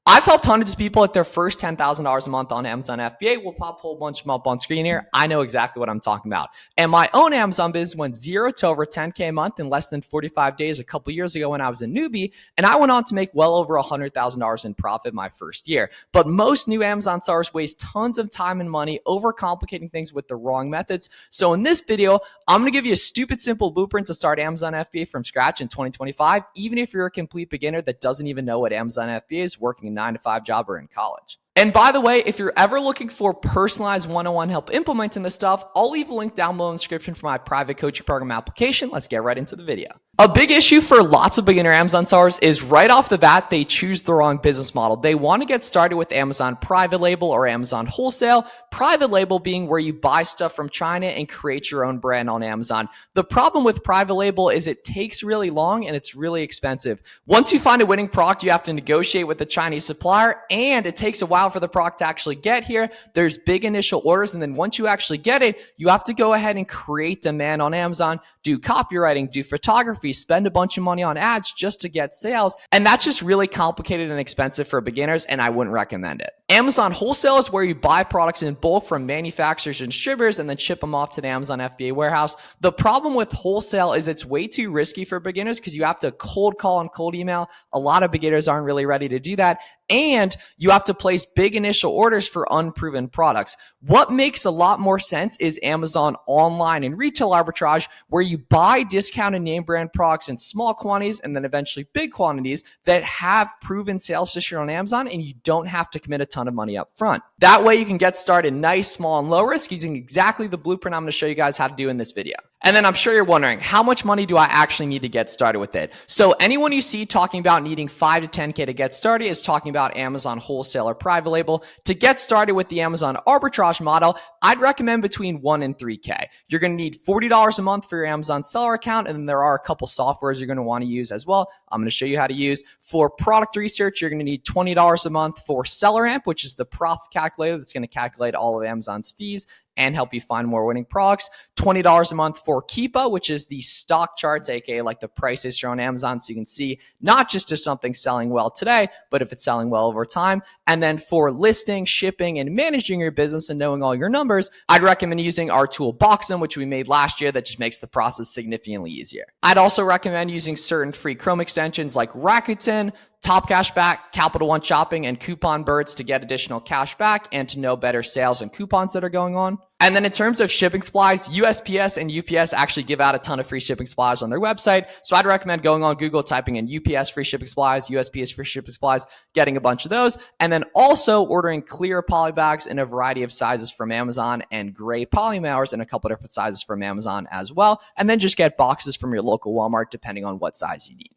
I've helped hundreds of people at their first $10,000 a month on Amazon FBA. We'll pop a whole bunch of them up on screen here. I know exactly what I'm talking about. And my own Amazon biz went 0 to over 10K a month in less than 45 days a couple years ago when I was a newbie. And I went on to make well over $100,000 in profit my first year. But most new Amazon sellers waste tons of time and money overcomplicating things with the wrong methods. So in this video, I'm going to give you a stupid simple blueprint to start Amazon FBA from scratch in 2025, even if you're a complete beginner that doesn't even know what Amazon FBA is, working a 9-to-5 job or in college. And by the way, if you're ever looking for personalized one-on-one help implementing this stuff, I'll leave a link down below in the description for my private coaching program application. Let's get right into the video. A big issue for lots of beginner Amazon sellers is right off the bat, they choose the wrong business model. They want to get started with Amazon private label or Amazon wholesale. Private label being where you buy stuff from China and create your own brand on Amazon. The problem with private label is it takes really long and it's really expensive. Once you find a winning product, you have to negotiate with the Chinese supplier, and it takes a while for the product to actually get here. There's big initial orders, and then once you actually get it, you have to go ahead and create demand on Amazon, do copywriting, do photography, spend a bunch of money on ads just to get sales. And that's just really complicated and expensive for beginners, and I wouldn't recommend it. Amazon wholesale is where you buy products in bulk from manufacturers and distributors and then ship them off to the Amazon FBA warehouse. The problem with wholesale is it's way too risky for beginners because you have to cold call and cold email. A lot of beginners aren't really ready to do that. And you have to place big initial orders for unproven products. What makes a lot more sense is Amazon online and retail arbitrage, where you buy discounted name brand products in small quantities and then eventually big quantities that have proven sales history on Amazon, and you don't have to commit a ton of money up front. That way you can get started nice, small, and low risk using exactly the blueprint I'm going to show you guys how to do in this video. And then I'm sure you're wondering, how much money do I actually need to get started with it? So anyone you see talking about needing 5 to 10K to get started is talking about Amazon wholesale or private label. To get started with the Amazon arbitrage model, I'd recommend between 1 and 3K. You're going to need $40 a month for your Amazon seller account, and then there are a couple softwares you're going to want to use as well. I'm going to show you how to use. For product research, you're going to need $20 a month for SellerAmp, which is the profit calculator that's going to calculate all of Amazon's fees and help you find more winning products. $20 a month for Keepa, which is the stock charts, aka like the prices shown on Amazon, so you can see not just if something's selling well today, but if it's selling well over time. And then for listing, shipping, and managing your business and knowing all your numbers, I'd recommend using our tool Boxem, which we made last year, that just makes the process significantly easier. I'd also recommend using certain free Chrome extensions like Rakuten, Top Cashback, Capital One Shopping, and Coupon Birds to get additional cash back and to know better sales and coupons that are going on. And then in terms of shipping supplies, USPS and UPS actually give out a ton of free shipping supplies on their website. So I'd recommend going on Google, typing in UPS free shipping supplies, USPS free shipping supplies, getting a bunch of those. And then also ordering clear poly bags in a variety of sizes from Amazon and gray poly mailers in a couple different sizes from Amazon as well. And then just get boxes from your local Walmart, depending on what size you need.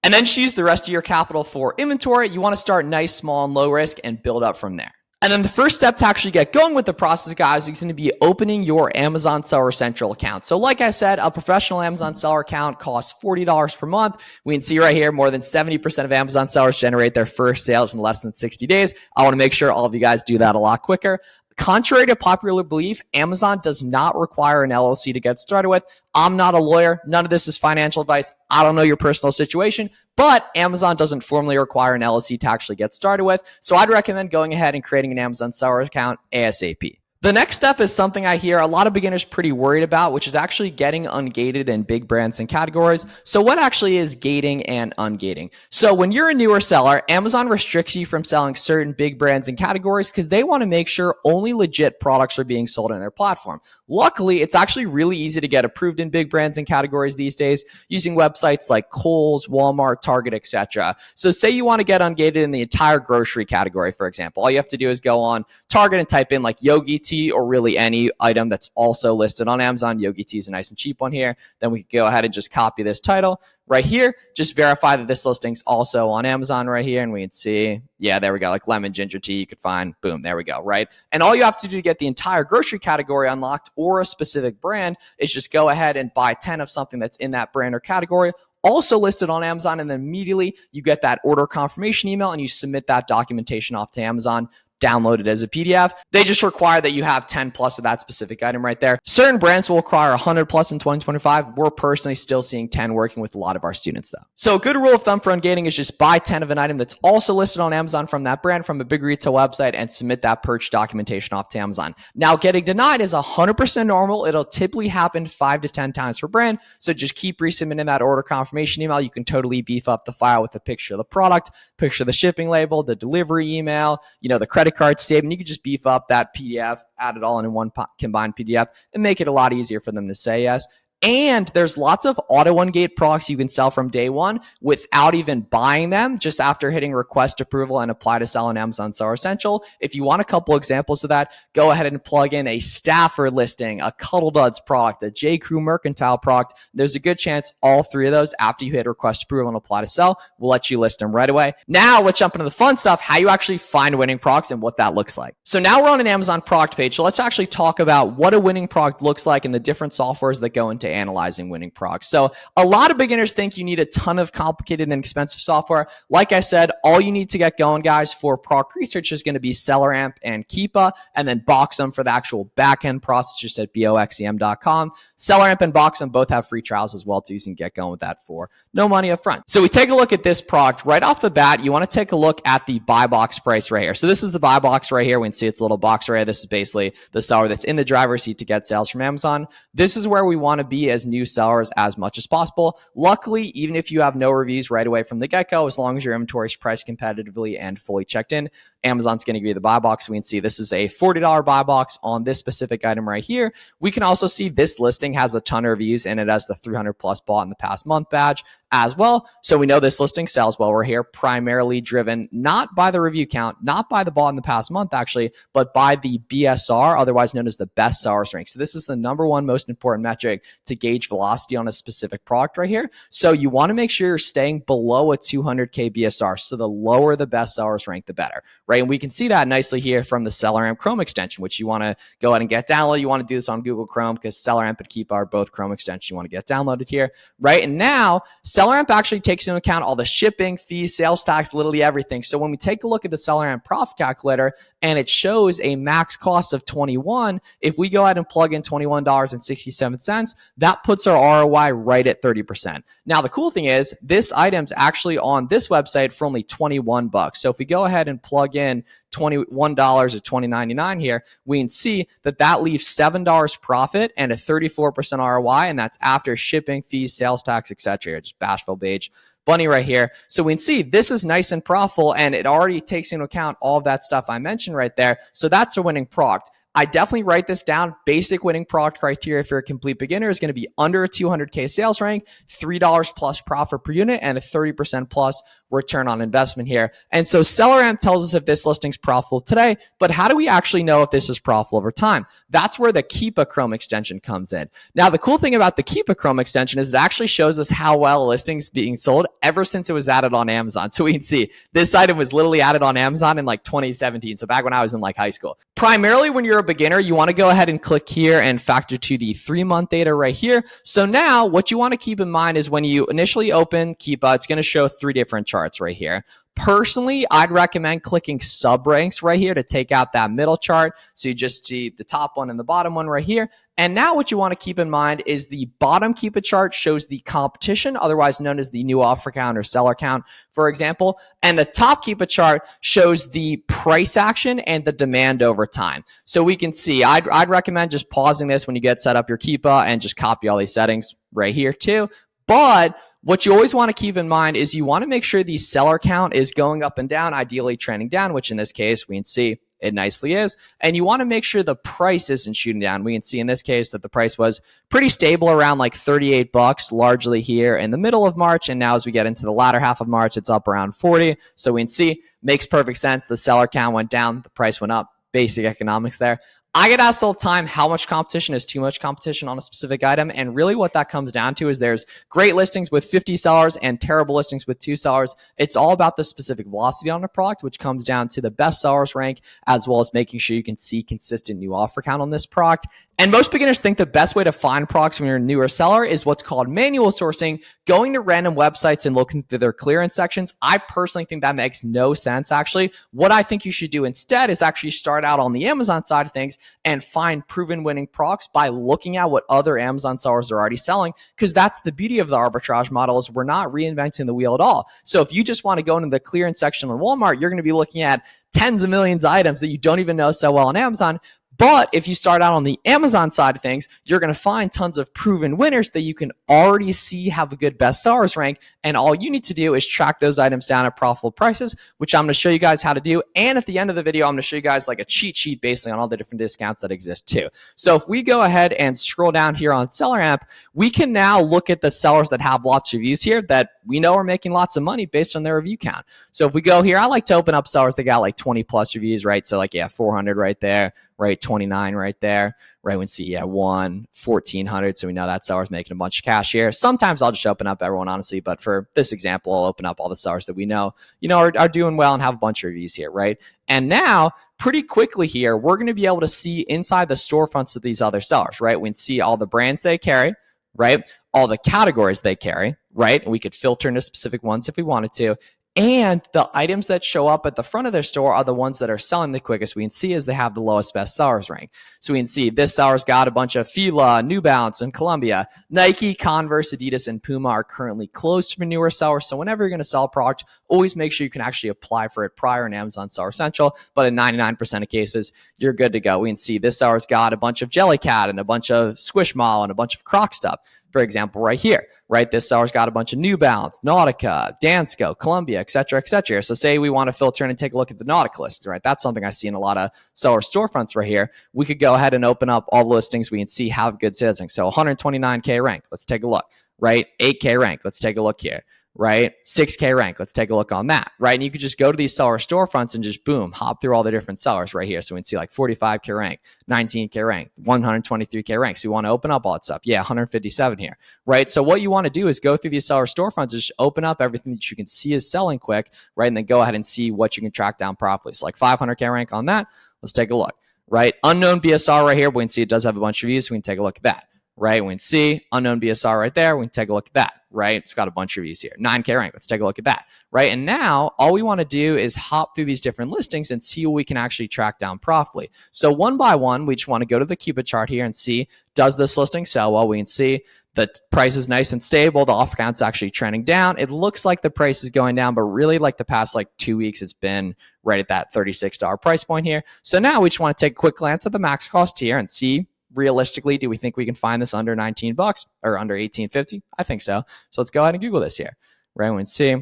And then choose the rest of your capital for inventory. You want to start nice, small, and low risk and build up from there. And then the first step to actually get going with the process, guys, is going to be opening your Amazon Seller Central account. So like I said, a professional Amazon Seller account costs $40 per month. We can see right here, more than 70% of Amazon sellers generate their first sales in less than 60 days. I want to make sure all of you guys do that a lot quicker. Contrary to popular belief, Amazon does not require an LLC to get started with. I'm not a lawyer. None of this is financial advice. I don't know your personal situation, but Amazon doesn't formally require an LLC to actually get started with. So I'd recommend going ahead and creating an Amazon seller account ASAP. The next step is something I hear a lot of beginners pretty worried about, which is actually getting ungated in big brands and categories. So what actually is gating and ungating? So when you're a newer seller, Amazon restricts you from selling certain big brands and categories because they want to make sure only legit products are being sold on their platform. Luckily, it's actually really easy to get approved in big brands and categories these days using websites like Kohl's, Walmart, Target, etc. So say you want to get ungated in the entire grocery category, for example. All you have to do is go on Target and type in like Yogi Tea, or really any item that's also listed on Amazon. Yogi Tea is a nice and cheap one here. Then we can go ahead and just copy this title right here. Just verify that this listing's also on Amazon right here. And we can see, yeah, there we go. Like lemon ginger tea you could find. Boom, there we go, right? And all you have to do to get the entire grocery category unlocked or a specific brand is just go ahead and buy 10 of something that's in that brand or category, also listed on Amazon, and then immediately you get that order confirmation email and you submit that documentation off to Amazon. download it as a PDF. They just require that you have 10 plus of that specific item right there. Certain brands will require 100 plus in 2025. We're personally still seeing 10 working with a lot of our students though. So a good rule of thumb for ungating is just buy 10 of an item that's also listed on Amazon from that brand from a big retail website and submit that purchase documentation off to Amazon. Now, getting denied is 100% normal. It'll typically happen 5 to 10 times per brand. So just keep resubmitting that order confirmation email. You can totally beef up the file with a picture of the product, picture of the shipping label, the delivery email, the credit card statement. You can just beef up that PDF, add it all in one combined PDF, and make it a lot easier for them to say yes. And there's lots of auto ungate products you can sell from day one without even buying them, just after hitting request approval and apply to sell on Amazon Seller Essential. If you want a couple examples of that, go ahead and plug in a Stafford listing, a Cuddle Duds product, a J. Crew Mercantile product. There's a good chance all three of those, after you hit request approval and apply to sell, will let you list them right away. Now let's jump into the fun stuff, how you actually find winning products and what that looks like. So now we're on an Amazon product page. So let's actually talk about what a winning product looks like and the different softwares that go into analyzing winning products. So a lot of beginners think you need a ton of complicated and expensive software. Like I said, all you need to get going, guys, for product research is going to be SellerAmp and Keepa, and then Boxem for the actual backend process, just at boxem.com. SellerAmp and Boxem both have free trials as well, too. You can get going with that for no money up front. So we take a look at this product right off the bat. You want to take a look at the buy box price right here. So this is the buy box right here. We can see it's a little box right here. This is basically the seller that's in the driver's seat to get sales from Amazon. This is where we want to be as new sellers as much as possible. Luckily, even if you have no reviews right away from the get-go, as long as your inventory is priced competitively and fully checked in, Amazon's going to give you the buy box. We can see this is a $40 buy box on this specific item right here. We can also see this listing has a ton of reviews and it has the 300 plus bought in the past month badge as well. So we know this listing sells well. We're here primarily driven not by the review count, not by the bought in the past month actually, but by the BSR, otherwise known as the best sellers rank. So this is the number one most important metric to gauge velocity on a specific product right here. So you want to make sure you're staying below a 200K BSR. So the lower the best sellers rank, the better, right? And we can see that nicely here from the SellerAmp Chrome extension, which you want to go ahead and get downloaded. You want to do this on Google Chrome because SellerAmp and Keepa are both Chrome extensions you want to get downloaded here, right? And now SellerAmp actually takes into account all the shipping, fees, sales tax, literally everything. So when we take a look at the SellerAmp profit calculator and it shows a max cost of 21, if we go ahead and plug in $21.67, that puts our ROI right at 30%. Now, the cool thing is this item's actually on this website for only 21 bucks. So if we go ahead and plug in $21 or $20.99 here, we can see that that leaves $7 profit and a 34% ROI, and that's after shipping, fees, sales tax, etc. Just Bashful Beige Bunny right here. So we can see this is nice and profitable, and it already takes into account all of that stuff I mentioned right there. So that's a winning product. I definitely write this down. Basic winning product criteria for a complete beginner is going to be under a 200K sales rank, $3 plus profit per unit, and a 30% plus return on investment here. And so SellerAmp tells us if this listing's profitable today, but how do we actually know if this is profitable over time? That's where the Keepa Chrome extension comes in. Now, the cool thing about the Keepa Chrome extension is it actually shows us how well a listing's being sold ever since it was added on Amazon. So we can see this item was literally added on Amazon in like 2017. So back when I was in like high school. Primarily when you're a beginner, you want to go ahead and click here and factor to the 3-month data right here. So now what you want to keep in mind is when you initially open Keepa, it's going to show 3 different charts right here. Personally, I'd recommend clicking sub ranks right here to take out that middle chart. So you just see the top one and the bottom one right here. And now what you want to keep in mind is the bottom Keepa chart shows the competition, otherwise known as the new offer count or seller count, for example. And the top Keepa chart shows the price action and the demand over time. So we can see, I'd recommend just pausing this when you get set up your Keepa and just copy all these settings right here too. But what you always want to keep in mind is you want to make sure the seller count is going up and down, ideally trending down, which in this case we can see it nicely is. And you want to make sure the price isn't shooting down. We can see in this case that the price was pretty stable around like 38 bucks, largely here in the middle of March. And now as we get into the latter half of March, it's up around 40. So we can see makes perfect sense. The seller count went down, the price went up. Basic economics there. I get asked all the time how much competition is too much competition on a specific item. And really what that comes down to is there's great listings with 50 sellers and terrible listings with 2 sellers. It's all about the specific velocity on the product, which comes down to the best sellers rank, as well as making sure you can see consistent new offer count on this product. And most beginners think the best way to find products when you're a newer seller is what's called manual sourcing, going to random websites and looking through their clearance sections. I personally think that makes no sense, actually. What I think you should do instead is actually start out on the Amazon side of things and find proven winning products by looking at what other Amazon sellers are already selling, because that's the beauty of the arbitrage model is we're not reinventing the wheel at all. So if you just want to go into the clearance section on Walmart, you're going to be looking at tens of millions of items that you don't even know sell well on Amazon. But if you start out on the Amazon side of things, you're going to find tons of proven winners that you can already see have a good best sellers rank. And all you need to do is track those items down at profitable prices, which I'm going to show you guys how to do. And at the end of the video, I'm going to show you guys like a cheat sheet basically on all the different discounts that exist too. So if we go ahead and scroll down here on Seller Amp, we can now look at the sellers that have lots of reviews here that we know are making lots of money based on their review count. So if we go here, I like to open up sellers that got like 20 plus reviews, right? So like, yeah, 400 right there, right? 29 right there, right? We see, yeah, 1,400. So we know that seller's making a bunch of cash here. Sometimes I'll just open up everyone, honestly, but for this example, I'll open up all the sellers that we know, are doing well and have a bunch of reviews here, right? And now, pretty quickly here, we're going to be able to see inside the storefronts of these other sellers, right? We can see all the brands they carry, right? All the categories they carry, right? And we could filter into specific ones if we wanted to. And the items that show up at the front of their store are the ones that are selling the quickest. We can see as they have the lowest best sellers rank. So we can see this seller's got a bunch of Fila, New Balance, and Columbia. Nike, Converse, Adidas, and Puma are currently closed for newer sellers. So whenever you're going to sell a product, always make sure you can actually apply for it prior in Amazon Seller Central. But in 99% of cases, you're good to go. We can see this seller's got a bunch of Jellycat and a bunch of Squishmallow and a bunch of Croc stuff. For example, right here, right? This seller's got a bunch of New Balance, Nautica, Dansko, Columbia, et cetera, et cetera. So say we want to filter in and take a look at the Nautica list, right? That's something I see in a lot of seller storefronts right here. We could go ahead and open up all the listings. We can see have good sales. So 129K rank. Let's take a look, right? 8K rank. Let's take a look here. Right? 6K rank. Let's take a look on that, right? And you could just go to these seller storefronts and just boom, hop through all the different sellers right here. So we can see like 45K rank, 19K rank, 123K rank. So you want to open up all that stuff. Yeah, 157 here, right? So what you want to do is go through these seller storefronts, just open up everything that you can see is selling quick, right? And then go ahead and see what you can track down profitably. So like 500K rank on that. Let's take a look, right? Unknown BSR right here. We can see it does have a bunch of reviews. So we can take a look at that. Right? We can see unknown BSR right there. We can take a look at that, right? It's got a bunch of reviews here. 9K rank. Let's take a look at that, right? And now all we want to do is hop through these different listings and see what we can actually track down profitably. So one by one, we just want to go to the Cupid chart here and see, does this listing sell well? We can see the price is nice and stable. The offer count's actually trending down. It looks like the price is going down, but really like the past like 2 weeks, it's been right at that $36 price point here. So now we just want to take a quick glance at the max cost here and see, realistically, do we think we can find this under 19 bucks or under 18.50? I think so. So let's go ahead and Google this here, right? We can see,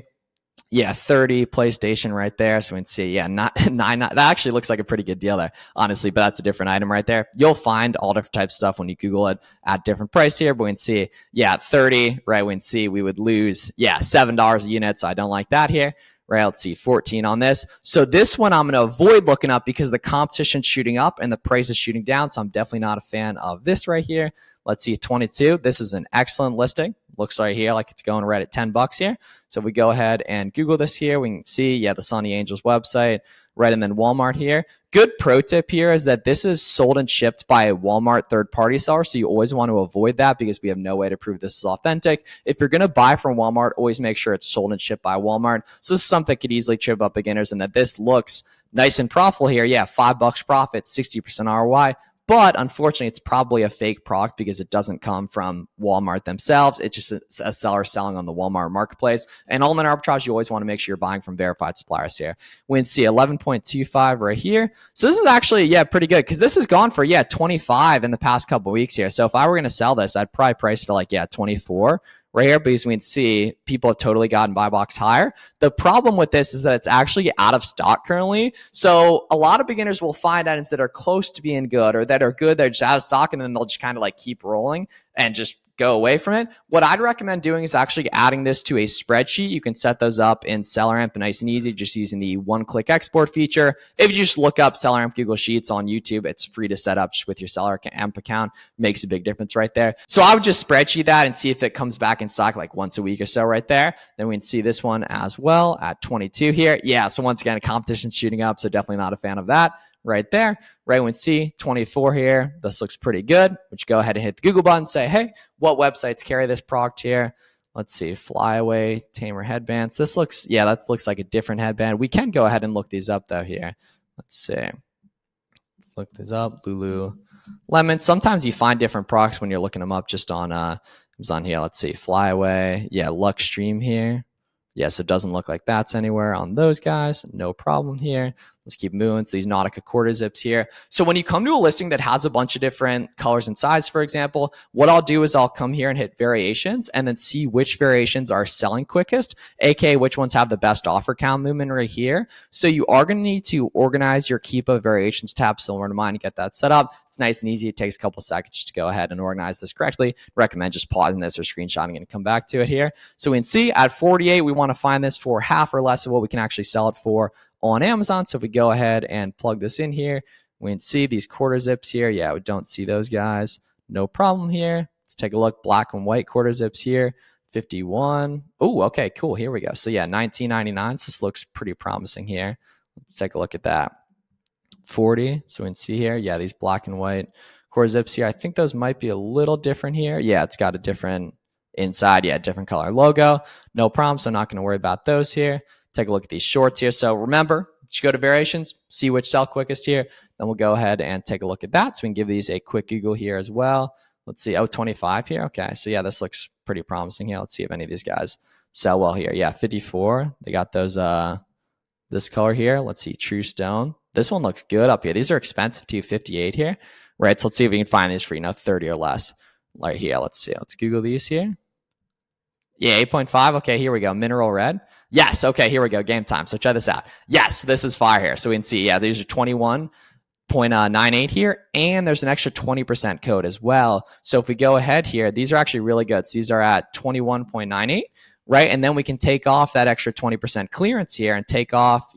yeah, 30 PlayStation right there. So we can see, yeah, not that actually looks like a pretty good deal there, honestly, but that's a different item right there. You'll find all different types of stuff when you Google it at different price here, but we can see, yeah, 30, right? We can see we would lose, yeah, $7 a unit. So I don't like that here. Right, let's see, 14 on this. So this one I'm going to avoid looking up because the competition's shooting up and the price is shooting down. So I'm definitely not a fan of this right here. Let's see, 22. This is an excellent listing. Looks right here like it's going right at 10 bucks here. So we go ahead and Google this here. We can see, yeah, the Sunny Angels website, right? And then Walmart here. Good pro tip here is that this is sold and shipped by a Walmart third-party seller, so you always want to avoid that because we have no way to prove this is authentic. If you're going to buy from Walmart, always make sure it's sold and shipped by Walmart. So this is something that could easily trip up beginners, and that this looks nice and profitable here. Yeah, $5 profit, 60% ROI. But unfortunately, it's probably a fake product because it doesn't come from Walmart themselves. It's just a seller selling on the Walmart marketplace. And element arbitrage, you always want to make sure you're buying from verified suppliers here. We can see 11.25 right here. So this is actually, yeah, pretty good because this has gone for, yeah, 25 in the past couple of weeks here. So if I were going to sell this, I'd probably price it to like, yeah, 24. Right here, because we can see people have totally gotten buy box higher. The problem with this is that it's actually out of stock currently. So a lot of beginners will find items that are close to being good or that are good, they're just out of stock, and then they'll just kind of like keep rolling and just go away from it. What I'd recommend doing is actually adding this to a spreadsheet. You can set those up in SellerAmp nice and easy, just using the one-click export feature. If you just look up SellerAmp Google Sheets on YouTube, it's free to set up just with your SellerAmp account. Makes a big difference right there. So I would just spreadsheet that and see if it comes back in stock like once a week or so right there. Then we can see this one as well at 22 here. Yeah, so once again, competition shooting up, so definitely not a fan of that. Right there, right when see 24 here, this looks pretty good. Which go ahead and hit the Google button, say, hey, what websites carry this product here? Let's see, Flyaway, Tamer headbands. This looks, yeah, that looks like a different headband. We can go ahead and look these up though here. Let's see, let's look this up. Lululemon. Sometimes you find different products when you're looking them up just on Amazon here. Let's see, Flyaway, yeah, Luxstream here. Yes, it doesn't look like that's anywhere on those guys. No problem here. Let's keep moving. So these Nautica quarter zips here. So when you come to a listing that has a bunch of different colors and sizes, for example, what I'll do is I'll come here and hit variations and then see which variations are selling quickest, aka which ones have the best offer count movement right here. So you are going to need to organize your Keepa variations tab similar to mine to get that set up. It's nice and easy. It takes a couple seconds just to go ahead and organize this correctly. Recommend just pausing this or screenshotting and come back to it here. So we can see at 48, we want to find this for half or less of what we can actually sell it for on Amazon. So if we go ahead and plug this in here, we can see these quarter zips here. Yeah, we don't see those guys. No problem here. Let's take a look. Black and white quarter zips here. 51. Oh, okay, cool. Here we go. So yeah, 19.99. So this looks pretty promising here. Let's take a look at that. 40. So we can see here. Yeah, these black and white quarter zips here. I think those might be a little different here. Yeah, it's got a different inside. Yeah, different color logo. No problem. So I'm not going to worry about those here. Take a look at these shorts here. So remember, just go to variations, see which sell quickest here. Then we'll go ahead and take a look at that. So we can give these a quick Google here as well. Let's see. Oh, 25 here. Okay. So yeah, this looks pretty promising here. Let's see if any of these guys sell well here. Yeah, 54. They got those, this color here. Let's see. True Stone. This one looks good up here. These are expensive too. 58 here. Right. So let's see if we can find these for, 30 or less. Right here. Let's see. Let's Google these here. Yeah, 8.5. Okay, here we go. Mineral red. Yes. Okay, here we go. Game time. So check this out. Yes, this is fire here. So we can see, yeah, these are 21.98 here, and there's an extra 20% code as well. So if we go ahead here, these are actually really good. So these are at 21.98, right? And then we can take off that extra 20% clearance here and take off,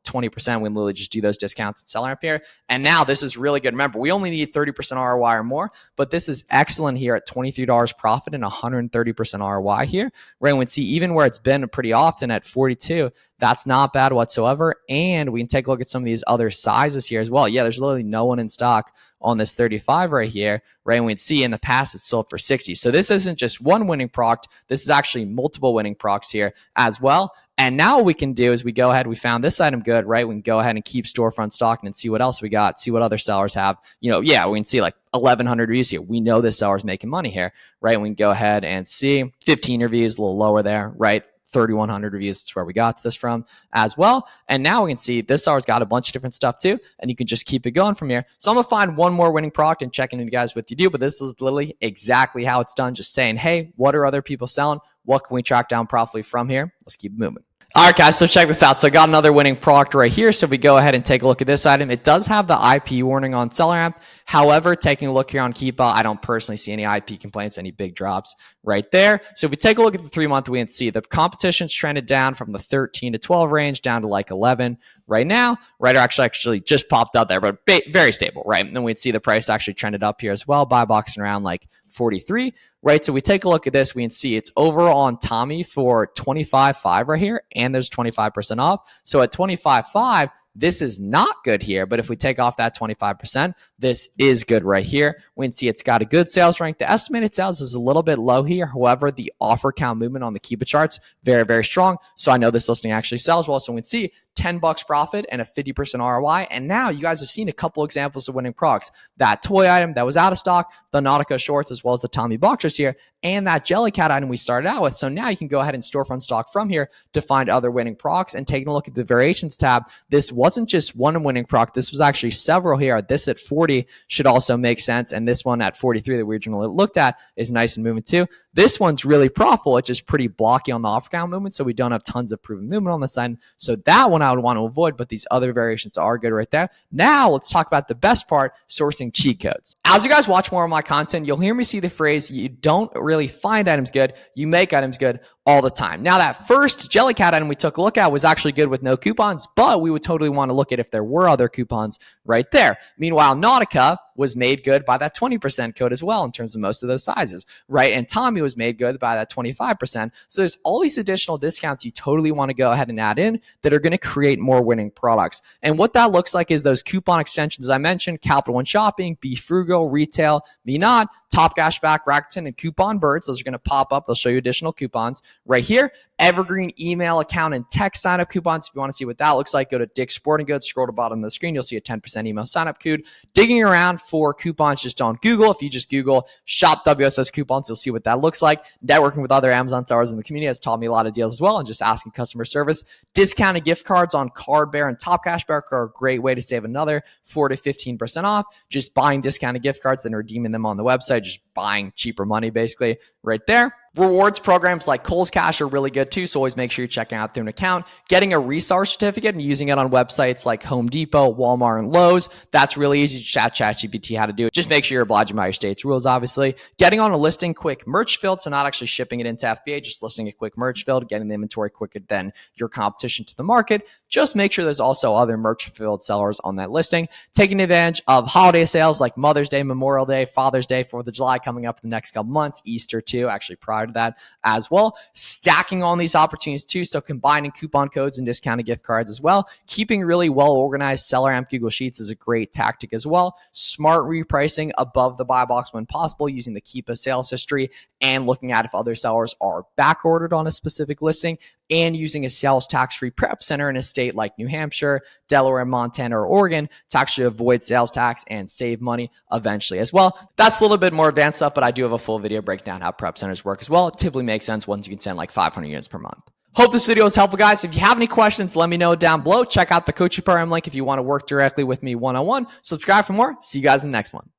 20%. We literally just do those discounts and SellerAmp here. And now this is really good. Remember, we only need 30% ROI or more, but this is excellent here at $23 profit and 130% ROI here. Right? We see even where it's been pretty often at 42, that's not bad whatsoever. And we can take a look at some of these other sizes here as well. Yeah, there's literally no one in stock on this 35 right here, right? And we'd see in the past it's sold for 60. So this isn't just one winning product. This is actually multiple winning products here as well. And now what we can do is we go ahead, we found this item good, right? We can go ahead and keep storefront stocking and see what else we got, see what other sellers have. Yeah, we can see like 1,100 reviews here. We know this seller's making money here, right? We can go ahead and see 15 reviews, a little lower there, right? 3,100 reviews. That's where we got this from as well. And now we can see this seller's got a bunch of different stuff too, and you can just keep it going from here. So I'm gonna find one more winning product and check in with you guys what you do, but this is literally exactly how it's done. Just saying, hey, what are other people selling? What can we track down profitably from here? Let's keep moving. All right, guys, so check this out. So I got another winning product right here. So if we go ahead and take a look at this item, it does have the IP warning on SellerAmp. However, taking a look here on Keepa, I don't personally see any IP complaints, any big drops right there. So if we take a look at the 3-month, we can see the competition's trended down from the 13 to 12 range down to like 11 right now. Right, or actually just popped out there, but very stable, right? And then we'd see the price actually trended up here as well, buy boxing around like 43. Right, so we take a look at this, we can see it's over on Tommy for 25.5 right here, and there's 25% off. So at 25.5, this is not good here, but if we take off that 25%, this is good right here. We can see it's got a good sales rank. The estimated sales is a little bit low here. However, the offer count movement on the Keepa charts, very strong. So I know this listing actually sells well. So we can see $10 profit and a 50% ROI. And now you guys have seen a couple examples of winning products. That toy item that was out of stock, the Nautica shorts, as well as the Tommy boxers here, and that Jellycat item we started out with. So now you can go ahead and storefront stock from here to find other winning products. And taking a look at the variations tab, this wasn't just one winning product. This was actually several here. This at 40 should also make sense. And this one at 43 that we originally looked at is nice and moving too. This one's really profitable. It's just pretty blocky on the offer count movement. So we don't have tons of proven movement on the side. So that one I would want to avoid, but these other variations are good right there. Now let's talk about the best part, sourcing cheat codes. As you guys watch more of my content, you'll hear me see the phrase, you don't really find items good, you make items good all the time. Now that first Jellycat item we took a look at was actually good with no coupons, but we would totally want to look at if there were other coupons right there. Meanwhile, Nautica was made good by that 20% code as well in terms of most of those sizes, right? And Tommy was made good by that 25%. So there's all these additional discounts you totally want to go ahead and add in that are going to create more winning products. And what that looks like is those coupon extensions I mentioned, Capital One Shopping, Be Frugal, Retail, Me Not, Top Cashback, Rakuten, and Coupon Birds. Those are going to pop up. They'll show you additional coupons right here. Evergreen email account and text sign-up coupons. If you want to see what that looks like, go to Dick's Sporting Goods, scroll to the bottom of the screen. You'll see a 10% email sign-up code. Digging around for coupons just on Google. If you just Google Shop WSS coupons, you'll see what that looks like. Networking with other Amazon sellers in the community has taught me a lot of deals as well, and just asking customer service. Discounted gift cards on Card Bear and Top Cashback are a great way to save another 4 to 15% off. Just buying discounted gift cards and redeeming them on the website, just buying cheaper money basically right there. Rewards programs like Kohl's Cash are really good too, so always make sure you're checking out through an account. Getting a reseller certificate and using it on websites like Home Depot, Walmart, and Lowe's, that's really easy to chat ChatGPT how to do it. Just make sure you're obliging by your state's rules, obviously. Getting on a listing quick merch filled, so not actually shipping it into FBA, just listing a quick merch filled, getting the inventory quicker than your competition to the market. Just make sure there's also other merch filled sellers on that listing. Taking advantage of holiday sales like Mother's Day, Memorial Day, Father's Day, 4th of July coming up in the next couple months, Easter too, actually prior to that as well. Stacking on these opportunities too, so combining coupon codes and discounted gift cards as well. Keeping really well organized seller amp Google Sheets is a great tactic as well. Smart repricing above the buy box when possible, using the keep a sales history and looking at if other sellers are back ordered on a specific listing, and using a sales tax-free prep center in a state like New Hampshire, Delaware, Montana, or Oregon to actually avoid sales tax and save money eventually as well. That's a little bit more advanced stuff, but I do have a full video breaking down how prep centers work as well. It typically makes sense once you can send like 500 units per month. Hope this video was helpful, guys. If you have any questions, let me know down below. Check out the coaching program link if you want to work directly with me one-on-one. Subscribe for more. See you guys in the next one.